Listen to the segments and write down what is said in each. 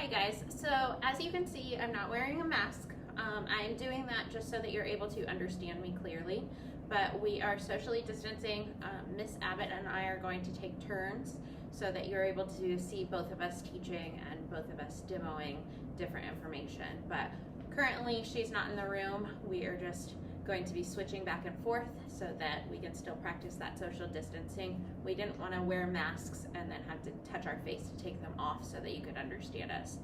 Hi guys, so as you can see, I'm not wearing a mask. I'm doing that just so that you're able to understand me clearly, but we are socially distancing. Miss Abbott and I are going to take turns so that you're able to see both of us teaching and both of us demoing different information. But currently she's not in the room. We are just going to be switching back and forth so that we can still practice that social distancing. We didn't want to wear masks and then have to touch our face to take them off so that you could understand us.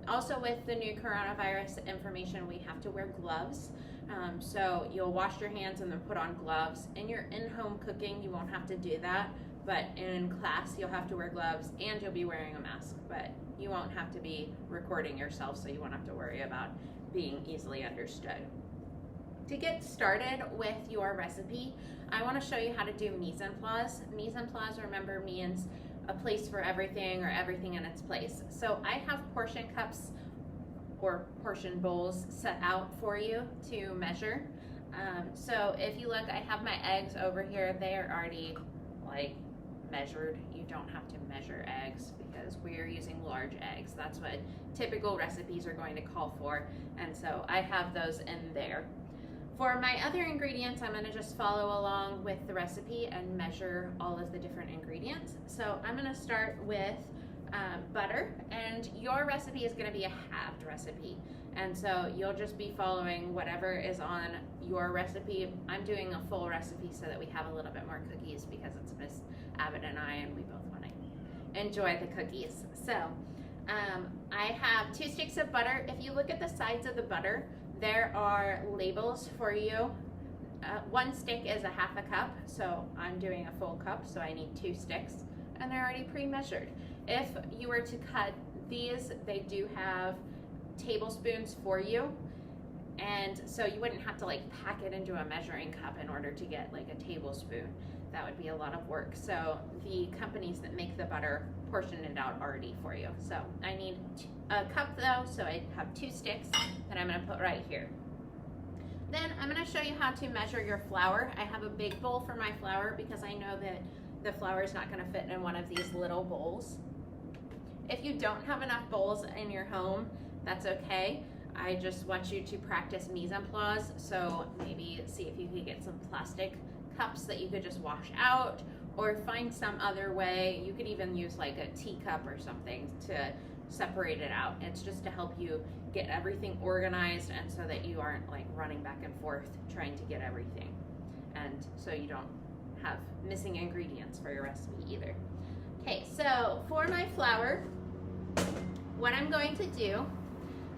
Also, with the new coronavirus information, we have to wear gloves. So you'll wash your hands and then put on gloves. In your in-home cooking, you won't have to do that, but in class, you'll have to wear gloves and you'll be wearing a mask, but you won't have to be recording yourself, so you won't have to worry about being easily understood. To get started with your recipe, I want to show you how to do mise en place. Mise en place, remember, means a place for everything or everything in its place. So I have portion cups or portion bowls set out for you to measure. So if you look, I have my eggs over here. They are already like measured. You don't have to measure eggs because we're using large eggs. That's what typical recipes are going to call for. And so I have those in there. For my other ingredients, I'm going to just follow along with the recipe and measure all of the different ingredients. So I'm going to start with butter, and your recipe is going to be a halved recipe. And so you'll just be following whatever is on your recipe. I'm doing a full recipe so that we have a little bit more cookies because it's Miss Abbott and I, and we both want to enjoy the cookies. So I have 2 sticks of butter. If you look at the sides of the butter, there are labels for you. 1 stick is a half a cup, so I'm doing a full cup, so I need 2 sticks, and they're already pre-measured. If you were to cut these, they do have tablespoons for you, and so you wouldn't have to like pack it into a measuring cup in order to get like a tablespoon. That would be a lot of work. So the companies that make the butter portion it out already for you. So I need a cup though, so I have 2 sticks that I'm gonna put right here. Then I'm gonna show you how to measure your flour. I have a big bowl for my flour because I know that the flour is not gonna fit in one of these little bowls. If you don't have enough bowls in your home, that's okay. I just want you to practice mise en place, so maybe see if you could get some plastic cups that you could just wash out, or find some other way. You could even use like a teacup or something to separate it out. It's just to help you get everything organized and so that you aren't like running back and forth trying to get everything, and so you don't have missing ingredients for your recipe either. Okay, so for my flour, what I'm going to do,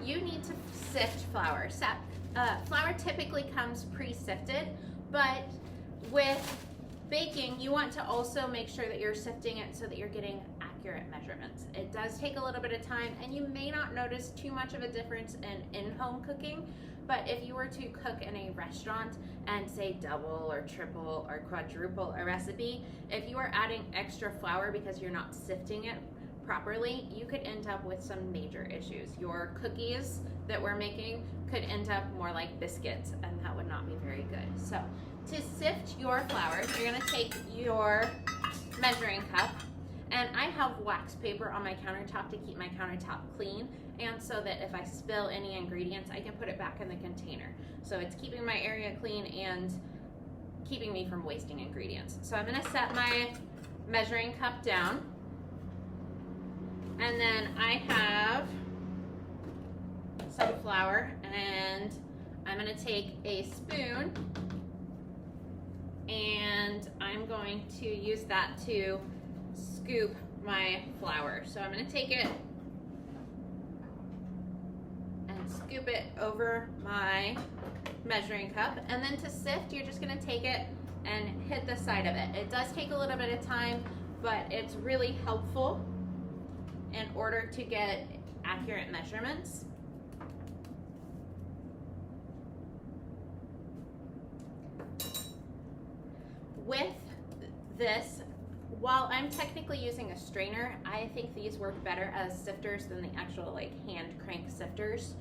you need to sift flour. Flour typically comes pre-sifted, but with baking, you want to also make sure that you're sifting it so that you're getting accurate measurements. It does take a little bit of time, and you may not notice too much of a difference in home cooking, but if you were to cook in a restaurant and say double or triple or quadruple a recipe, if you are adding extra flour because you're not sifting it properly, you could end up with some major issues. Your cookies that we're making could end up more like biscuits, and that would not be very good. So to sift your flour, you're gonna take your measuring cup, and I have wax paper on my countertop to keep my countertop clean, and so that if I spill any ingredients, I can put it back in the container. So it's keeping my area clean and keeping me from wasting ingredients. So I'm gonna set my measuring cup down, and then I have some flour, and I'm gonna take a spoon and I'm going to use that to scoop my flour. So I'm gonna take it and scoop it over my measuring cup, and then to sift, you're just gonna take it and hit the side of it. It does take a little bit of time, but it's really helpful in order to get accurate measurements. With this, while I'm technically using a strainer, I think these work better as sifters than the actual like hand crank sifters.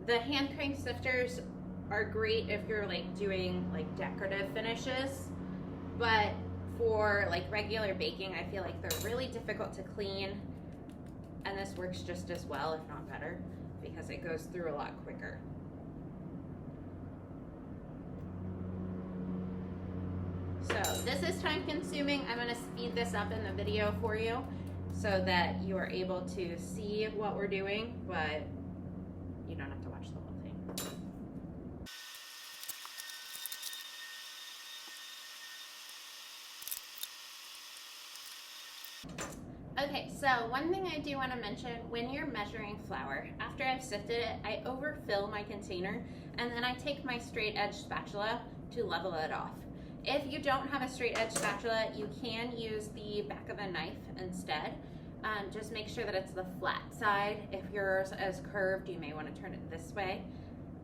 The hand crank sifters are great if you're like doing like decorative finishes, but for like regular baking, I feel like they're really difficult to clean and this works just as well, if not better, because it goes through a lot quicker. So this is time consuming. I'm going to speed this up in the video for you so that you are able to see what we're doing, but you don't have to watch the whole thing. Okay, so one thing I do want to mention, when you're measuring flour, after I've sifted it, I overfill my container, and then I take my straight edge spatula to level it off. If you don't have a straight edge spatula, you can use the back of a knife instead. Just make sure that it's the flat side. If yours is curved, you may want to turn it this way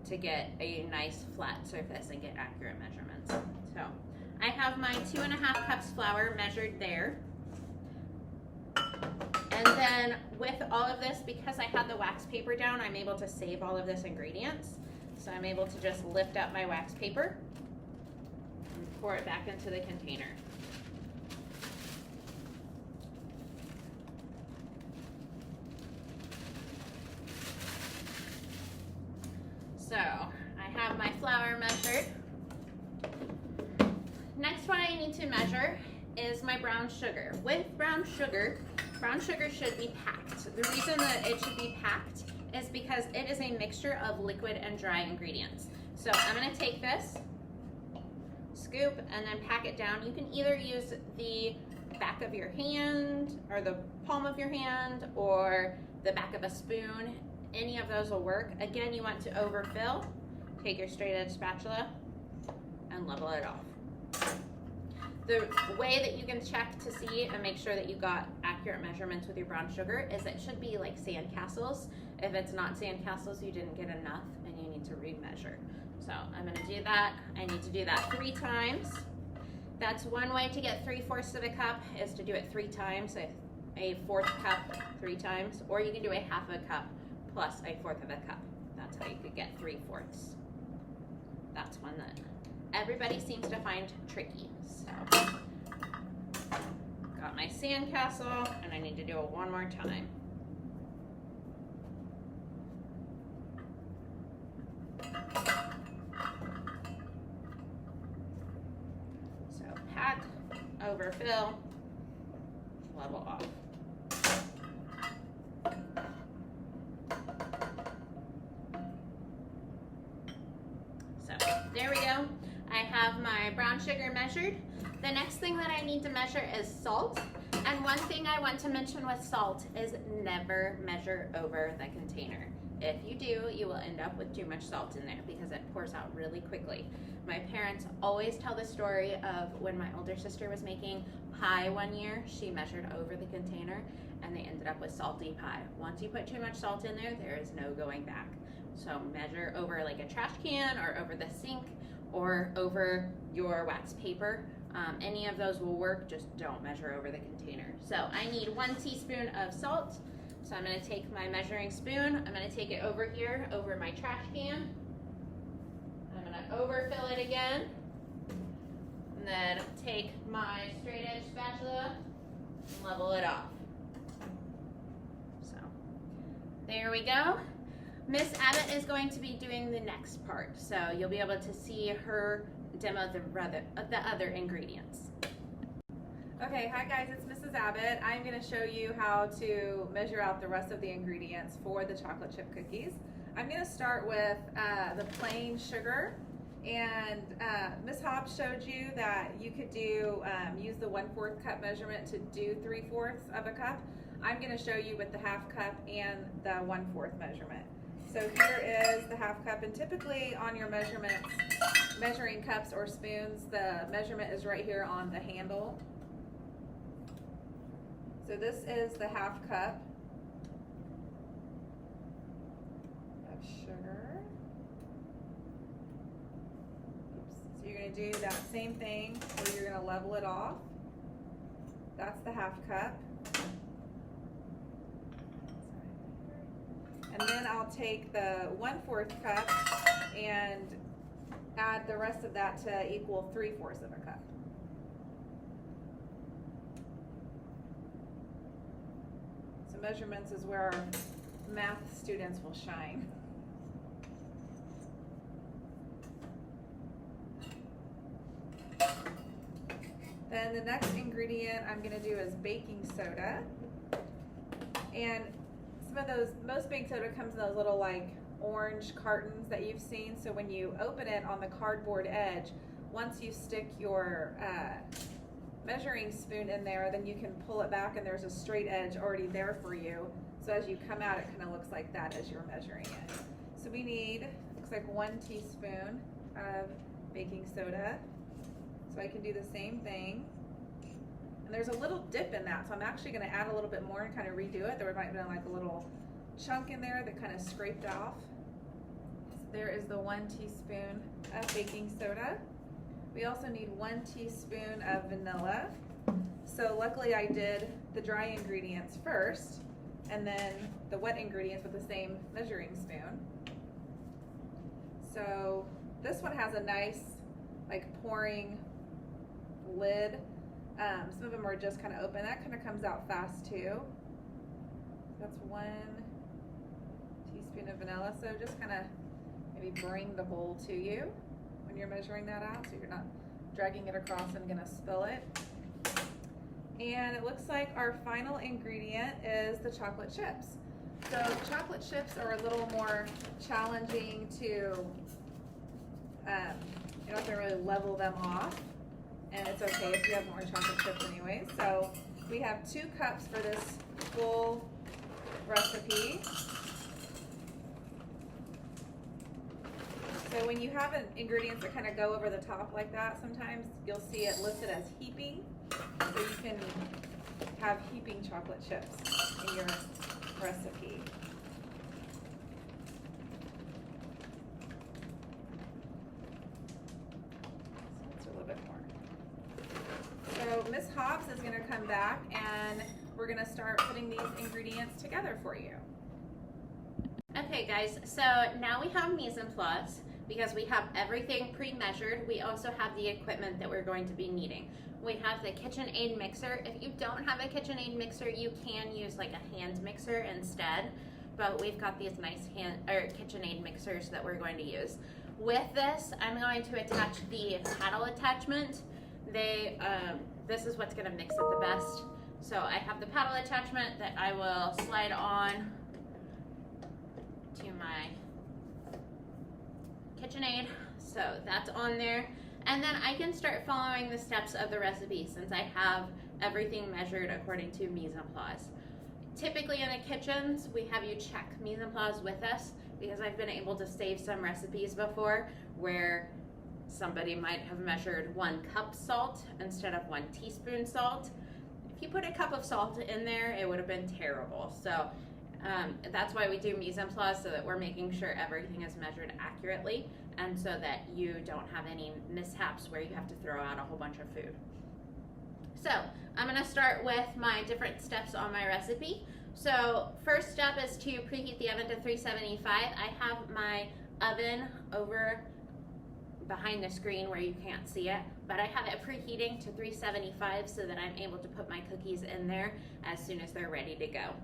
to get a nice flat surface and get accurate measurements. So I have my 2.5 cups flour measured there. And then with all of this, because I had the wax paper down, I'm able to save all of this ingredients. So I'm able to just lift up my wax paper and pour it back into the container. So I have my flour measured. Next one I need to measure is my brown sugar. With brown sugar should be packed. The reason that it should be packed is because it is a mixture of liquid and dry ingredients. So I'm going to take this, scoop, and then pack it down. You can either use the back of your hand or the palm of your hand or the back of a spoon. Any of those will work. Again, you want to overfill. Take your straight edge spatula and level it off. The way that you can check to see and make sure that you got accurate measurements with your brown sugar is it should be like sandcastles. If it's not sandcastles, you didn't get enough and you need to remeasure. So I'm gonna do that. I need to do that 3 times. That's one way to get 3/4 of a cup, is to do it 3 times, a 1/4 cup 3 times, or you can do a 1/2 cup plus a 1/4 of a cup. That's how you could get 3/4. That's one that everybody seems to find tricky. So got my sandcastle, and I need to do it one more time. So pack, overfill, level off. So there we go. I have my brown sugar measured. The next thing that I need to measure is salt. And one thing I want to mention with salt is never measure over the container. If you do, you will end up with too much salt in there because it pours out really quickly. My parents always tell the story of when my older sister was making pie one year. She measured over the container and they ended up with salty pie. Once you put too much salt in there, there is no going back. So measure over like a trash can or over the sink or over your wax paper. Any of those will work, just don't measure over the container. So I need 1 teaspoon of salt. So I'm gonna take my measuring spoon, I'm gonna take it over here, over my trash can. I'm gonna overfill it again. And then take my straight edge spatula and level it off. So there we go. Miss Abbott is going to be doing the next part, so you'll be able to see her demo the other ingredients. Okay, hi guys, it's Mrs. Abbott. I'm going to show you how to measure out the rest of the ingredients for the chocolate chip cookies. I'm going to start with the plain sugar, and Miss Hobbs showed you that you could do use the 1/4 cup measurement to do 3/4 of a cup. I'm going to show you with the 1/2 cup and the 1/4 measurement. So here is the 1/2 cup, and typically on your measuring cups or spoons, the measurement is right here on the handle. So this is the 1/2 cup of sugar. Oops. So you're going to do that same thing where you're going to level it off. That's the 1/2 cup. And then I'll take the 1/4 cup and add the rest of that to equal 3/4 of a cup. So measurements is where our math students will shine. Then the next ingredient I'm gonna do is baking soda. And some of those, most baking soda comes in those little like orange cartons that you've seen. So when you open it on the cardboard edge, once you stick your measuring spoon in there, then you can pull it back and there's a straight edge already there for you. So as you come out, it kind of looks like that as you're measuring it. So we need, looks like 1 teaspoon of baking soda. So I can do the same thing. And there's a little dip in that, so I'm actually gonna add a little bit more and kind of redo it. There might have been like a little chunk in there that kind of scraped off. So there is the 1 teaspoon of baking soda. We also need 1 teaspoon of vanilla. So luckily I did the dry ingredients first, and then the wet ingredients with the same measuring spoon. So this one has a nice like pouring lid. Some of them are just kind of open. That kind of comes out fast too. That's 1 teaspoon of vanilla. So just kind of maybe bring the bowl to you when you're measuring that out, so you're not dragging it across and gonna spill it. And it looks like our final ingredient is the chocolate chips. So chocolate chips are a little more challenging to, you don't have to really level them off. And it's okay if you have more chocolate chips anyway. So we have 2 cups for this full recipe. So when you have ingredients that kind of go over the top like that, sometimes you'll see it listed as heaping. So you can have heaping chocolate chips in your recipe. So Miss Hobbs is gonna come back and we're gonna start putting these ingredients together for you. Okay guys, so now we have mise en place because we have everything pre-measured. We also have the equipment that we're going to be needing. We have the KitchenAid mixer. If you don't have a KitchenAid mixer, you can use like a hand mixer instead, but we've got these nice KitchenAid mixers that we're going to use. With this, I'm going to attach the paddle attachment. This is what's gonna mix it the best. So I have the paddle attachment that I will slide on to my KitchenAid. So that's on there. And then I can start following the steps of the recipe since I have everything measured according to mise en place. Typically in the kitchens, we have you check mise en place with us because I've been able to save some recipes before where somebody might have measured 1 cup salt instead of 1 teaspoon salt. If you put a cup of salt in there, it would have been terrible. So that's why we do mise en place, so that we're making sure everything is measured accurately and so that you don't have any mishaps where you have to throw out a whole bunch of food. So I'm gonna start with my different steps on my recipe. So first step is to preheat the oven to 375. I have my oven over behind the screen where you can't see it, but I have it preheating to 375 so that I'm able to put my cookies in there as soon as they're ready to go.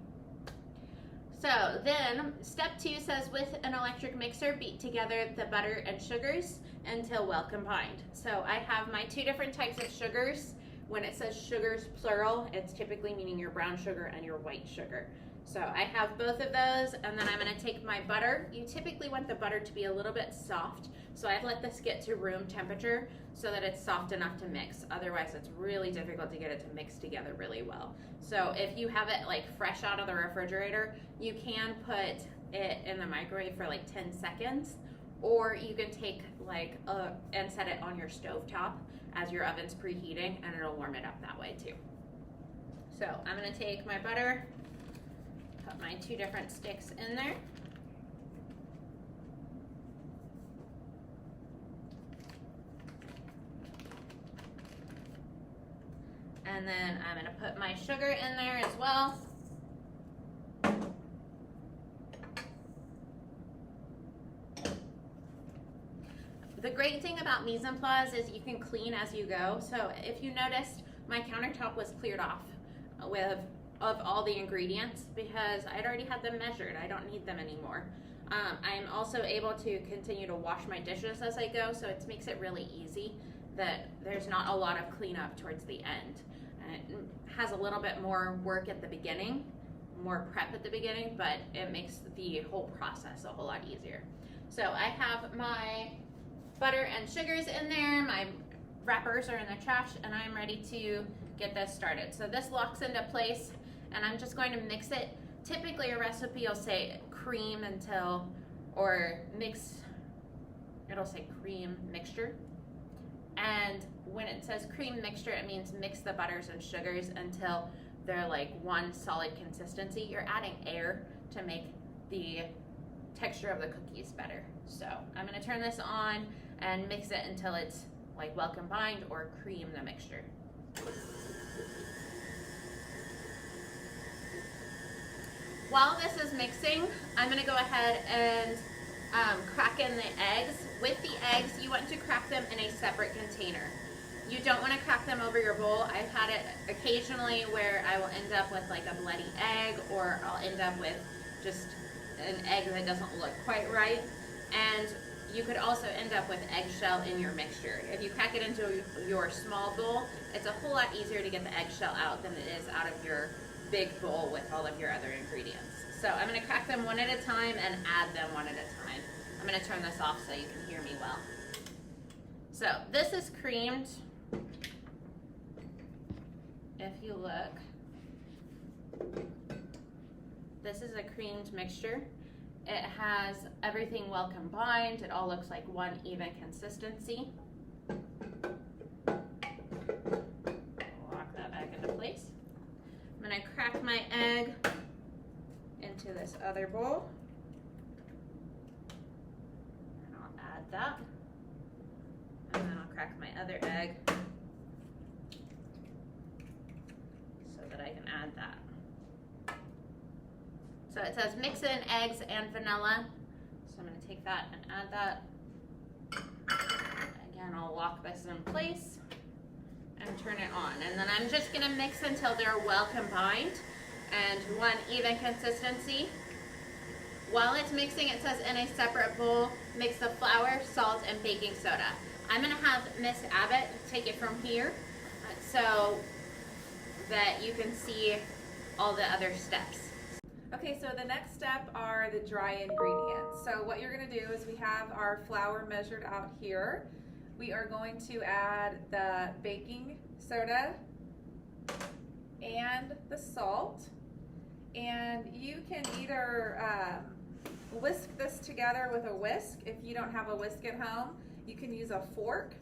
So then step 2 says with an electric mixer, beat together the butter and sugars until well combined. So I have my 2 different types of sugars. When it says sugars plural, it's typically meaning your brown sugar and your white sugar. So I have both of those, and then I'm gonna take my butter. You typically want the butter to be a little bit soft, so I've let this get to room temperature so that it's soft enough to mix. Otherwise, it's really difficult to get it to mix together really well. So if you have it like fresh out of the refrigerator, you can put it in the microwave for like 10 seconds, or you can take like and set it on your stovetop as your oven's preheating, and it'll warm it up that way too. So I'm gonna take my butter, put my 2 different sticks in there. And then I'm gonna put my sugar in there as well. The great thing about mise en place is you can clean as you go. So if you noticed, my countertop was cleared off with of all the ingredients because I'd already had them measured. I don't need them anymore. I'm also able to continue to wash my dishes as I go, so it makes it really easy that there's not a lot of cleanup towards the end. And it has a little bit more work at the beginning, more prep at the beginning, but it makes the whole process a whole lot easier. So I have my butter and sugars in there, my wrappers are in the trash, and I'm ready to get this started. So this locks into place, and I'm just going to mix it. Typically a recipe will say cream until, or mix, it'll say cream mixture. And when it says cream mixture, it means mix the butters and sugars until they're like one solid consistency. You're adding air to make the texture of the cookies better. So I'm gonna turn this on and mix it until it's like well combined, or cream the mixture. While this is mixing, I'm gonna go ahead and crack in the eggs. With the eggs, you want to crack them in a separate container. You don't want to crack them over your bowl. I've had it occasionally where I will end up with like a bloody egg, or I'll end up with just an egg that doesn't look quite right. And you could also end up with eggshell in your mixture. If you crack it into your small bowl, it's a whole lot easier to get the eggshell out than it is out of your big bowl with all of your other ingredients. So I'm going to crack them one at a time and add them one at a time. I'm going to turn this off so you can hear me well. So this is creamed. If you look, this is a creamed mixture. It has everything well combined. It all looks like one even consistency. Lock that back into place. I'm going to crack my egg into this other bowl. And I'll add that. And then I'll crack my other egg so that I can add that. So it says mix in eggs and vanilla. So I'm going to take that and add that. Again, I'll lock this in place and turn it on. And then I'm just going to mix until they're well combined and one even consistency. While it's mixing, it says in a separate bowl, mix the flour, salt, and baking soda. I'm going to have Miss Abbott take it from here so that you can see all the other steps. Okay, so the next step are the dry ingredients. So what you're going to do is we have our flour measured out here. We are going to add the baking soda and the salt. And you can either whisk this together with a whisk. If you don't have a whisk at home, you can use a fork.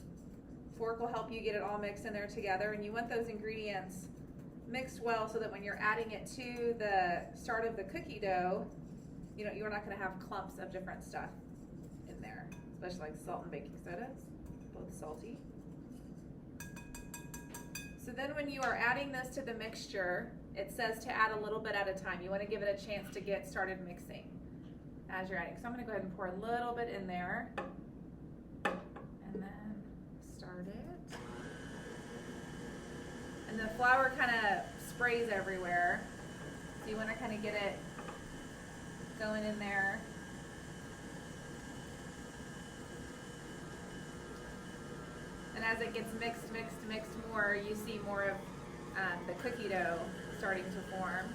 Fork will help you get it all mixed in there together. And you want those ingredients mixed well so that when you're adding it to the start of the cookie dough, you know, you're not going to have clumps of different stuff in there, especially like salt and baking soda. It's both salty. So then when you are adding this to the mixture, it says to add a little bit at a time. You want to give it a chance to get started mixing as you're adding. So I'm going to go ahead and pour a little bit in there and then start it. And the flour kind of sprays everywhere. So you want to kind of get it going in there. And as it gets mixed more, you see more of the cookie dough starting to form.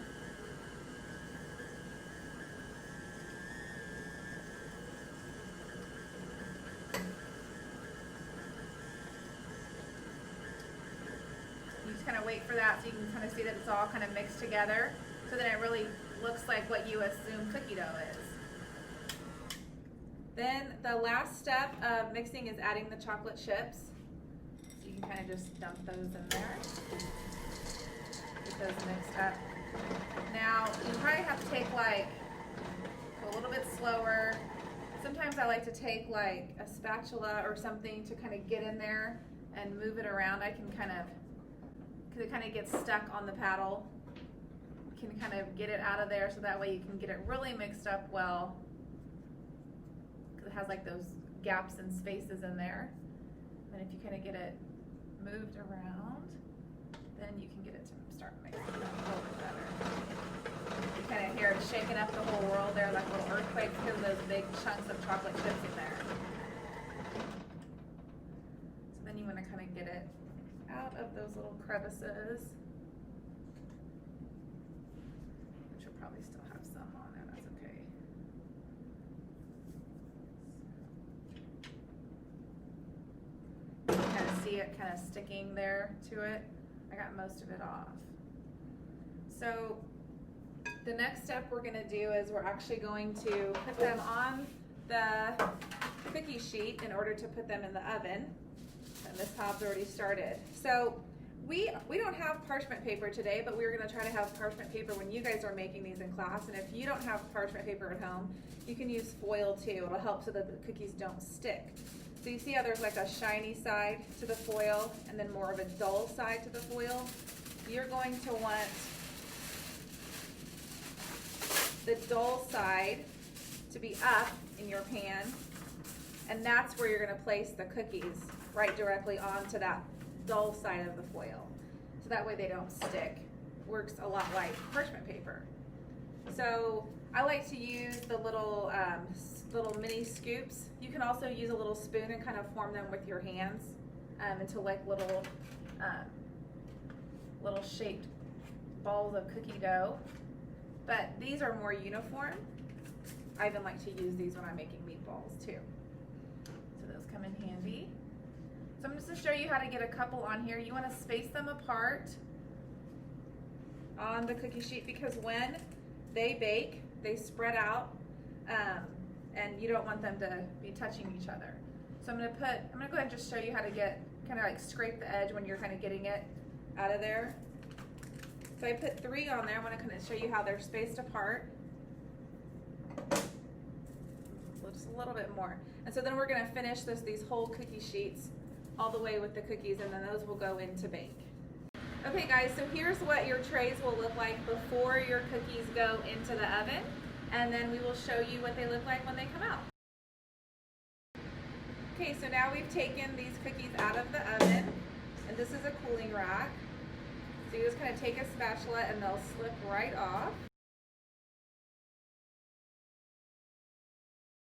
You just kind of wait for that so you can kind of see that it's all kind of mixed together, so that it really looks like what you assume cookie dough is. Then the last step of mixing is adding the chocolate chips. So you can kind of just dump those in there. Get those mixed up. Now, you probably have to take like a little bit slower. Sometimes I like to take like a spatula or something to kind of get in there and move it around. I can kind of, because it kind of gets stuck on the paddle. You can kind of get it out of there so that way you can get it really mixed up well. Because it has like those gaps and spaces in there. And if you kind of get it moved around, thin, you can get it to start mixing up a little bit better. You kind of hear it shaking up the whole world there, like little earthquakes, because of those big chunks of chocolate chips in there. So then you want to kind of get it out of those little crevices, which will probably still have some on there. That's okay. You can kind of see it kind of sticking there to it. I got most of it off. So the next step we're going to do is we're actually going to put them on the cookie sheet in order to put them in the oven. And Miss Hobbs already started. So we don't have parchment paper today, but we were going to try to have parchment paper when you guys are making these in class. And if you don't have parchment paper at home, you can use foil too. It'll help so that the cookies don't stick. So you see how there's like a shiny side to the foil and then more of a dull side to the foil? You're going to want the dull side to be up in your pan, and that's where you're going to place the cookies, right directly onto that dull side of the foil. So that way they don't stick. Works a lot like parchment paper. So I like to use the little mini scoops. You can also use a little spoon and kind of form them with your hands into like little shaped balls of cookie dough. But these are more uniform. I even like to use these when I'm making meatballs too. So those come in handy. So I'm just going to show you how to get a couple on here. You want to space them apart on the cookie sheet because when they bake, they spread out and you don't want them to be touching each other. So I'm going to go ahead and just show you how to get, kind of like scrape the edge when you're kind of getting it out of there. So I put 3 on there. I'm going to kind of show you how they're spaced apart. Just a little bit more. And so then we're going to finish these whole cookie sheets all the way with the cookies, and then those will go in to bake. Okay guys, so here's what your trays will look like before your cookies go into the oven, and then we will show you what they look like when they come out. Okay, so now we've taken these cookies out of the oven, and this is a cooling rack. So you just kind of take a spatula and they'll slip right off.